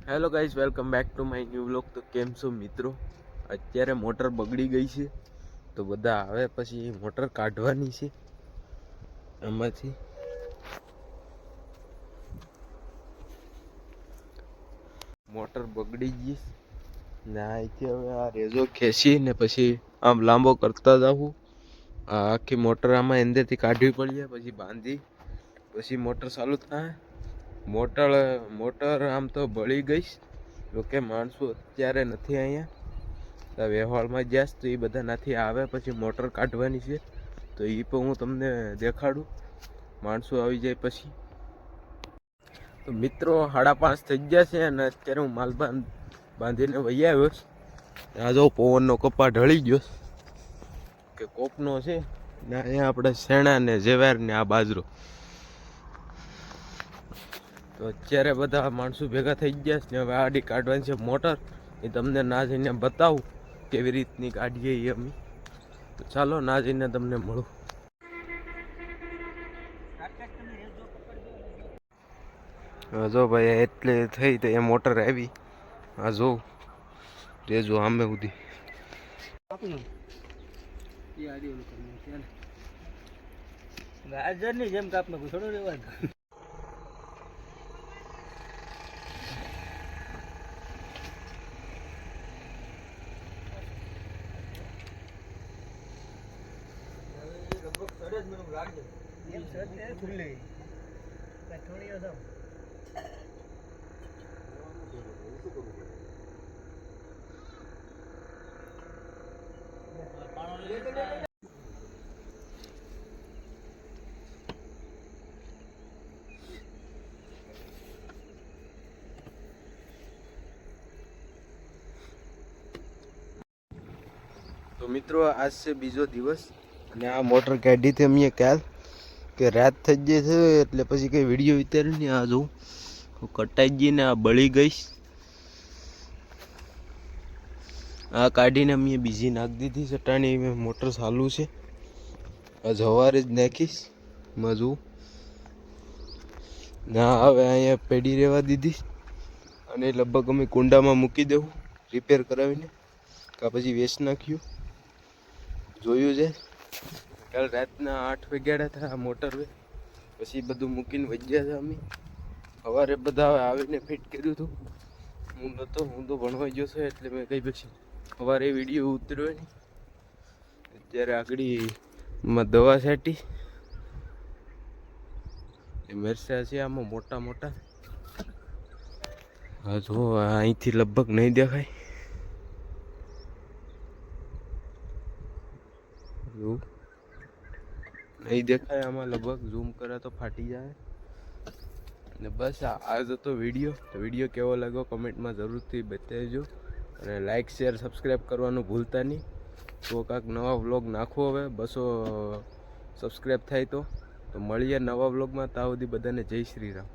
Hello guys, welcome back to my new vlog. તો કેમ છો મિત્રો? અત્યારે મોટર બગડી ગઈ છે, તો બધા આવે પછી મોટર કાઢવાની છે આમાંથી. મોટર બગડી ગઈ ને અહીંથી હવે આ રેઝો ખેંચી ને પછી આમ લાંબો કરતા જાવું. આ આખી મોટર આમાં અંદરથી કાઢવી પડીએ, પછી બાંધી પછી મોટર ચાલુ થાય. મોટર આમ તો બળી ગઈ, જોકે માણસો અત્યારે નથી અહીંયા, વ્યવહારમાં જ્યાં તો એ બધા નથી આવે પછી મોટર કાઢવાની છે. તો એ પણ હું તમને દેખાડું માણસો આવી જાય પછી. તો મિત્રો 5:30 થઈ ગયા છે અને અત્યારે હું માલ બાંધીને વહી આવ્યો. આ જો પવનનો કપા ઢળી ગયો કે કોપનો છે ને અહીંયા આપણે શેણા ને જેવાર ને આ બાજરો. તો અત્યારે બધા માણસો ભેગા થઈ ગયા છે ને હવે આડી કાઢવાની છે મોટર. એ તમને ના જઈને બતાવું કેવી રીતની કાઢીએ એ અમે. તો ચાલો ના જઈને તમને મળું. જો ભાઈ એટલે થઈ તો એ મોટર આવી. આ જો રેજો આમે સુધી ગાજરની જેમ કાપ નાખું થોડું રેવા. તો મિત્રો આજ છે બીજો દિવસ અને આ મોટર કાઢી હતી અમે કાલ કે રાત થઈ ગઈ છે એટલે પછી કઈ વિડીયો વિતારી ને આ જોઉં કટાઈ ગઈ ને આ બળી ગઈ. આ કાઢીને અમે બીજી નાખી દીધી ચટાણી. મોટર ચાલુ છે, આ સવારે જ નાખીશ મજું ના. હવે અહીંયા પેઢી રહેવા દીધી અને લગભગ અમે કુંડામાં મૂકી દેવું રિપેર કરાવીને, કાં પછી વેચ નાખ્યું. જોયું છે કાલ રાતના 8 વાગ્યા હતા મોટર. પછી બધું મૂકીને વજ્યા હતા અમે. સવારે બધા આવીને ફિટ કર્યું હતું. હું તો ભણવા ગયો છું એટલે મેં કઈ પછી સવારે વિડીયો ઉતર્યો નહીં. અત્યારે આગળમાં દવા છાંટી એ મરચા છે આમાં મોટા મોટા. હા જો અહીંથી લગભગ નહીં દેખાય. નહીં દેખાય આમાં, લગભગ ઝૂમ કરે તો ફાટી જાય. ને બસ આ હતો વિડીયો કેવો લાગ્યો કમેન્ટમાં જરૂરથી બતાવજો. અને લાઇક શેર સબસ્ક્રાઈબ કરવાનું ભૂલતા નહીં. તો કાંઈક નવા વ્લોગ નાખો. હવે 200 સબસ્ક્રાઈબ થાય તો મળીએ નવા વ્લોગમાં. ત્યાં સુધી બધાને જય શ્રી રામ.